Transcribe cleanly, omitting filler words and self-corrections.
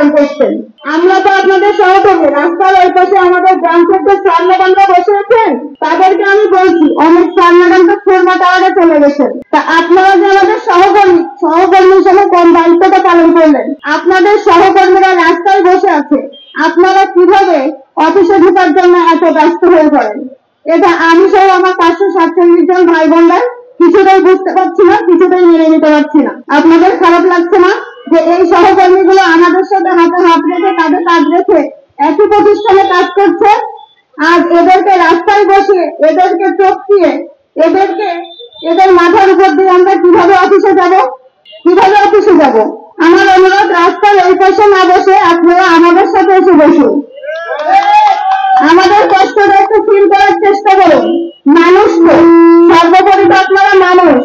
আহ্বান করছেন। আমরা তো আপনাদের সহকর্মী, রাস্তার ওই পাশে আমাদের গ্রাম থেকে স্যার ম্যাডামরা বসে আছেন, তাদেরকে আমি বলছি অনেক স্যার ম্যাডাম তো খুরমা টাওয়ারে চলে গেছেন। তা আপনারা যে আমাদের সহকর্মী হিসেবে কোন দায়িত্বটা পালন করলেন, আপনাদের সহকর্মীরা রাস্তায় বসে আছে, আপনারা কিভাবে অফিসে ঢোকার জন্য এত ব্যস্ত হয়ে পড়েন? এটা আমি সহ আমার 547 জন ভাই বোনরা কিছুটাই বুঝতে পারছি না, কিছুটাই মেনে নিতে পারছি না। আপনাদের খারাপ লাগছে না যে এই সহকর্মীগুলো আমাদের সাথে হাতে হাত রেখে তাদের কাজ রেখে একই প্রতিষ্ঠানে কাজ করছে, আজ এদেরকে রাস্তায় বসে এদেরকে টপকিয়ে এদের মাথার উপর দিয়ে আমরা কিভাবে অফিসে যাব? আমার অনুরোধ, রাস্তার এই পাশে না বসে আপনারা আমাদের সাথে এসে বসুন, আমাদের কষ্টটা একটু ফিল করার চেষ্টা করুন। মানুষ তো সর্বোপরি তো আপনারা মানুষ,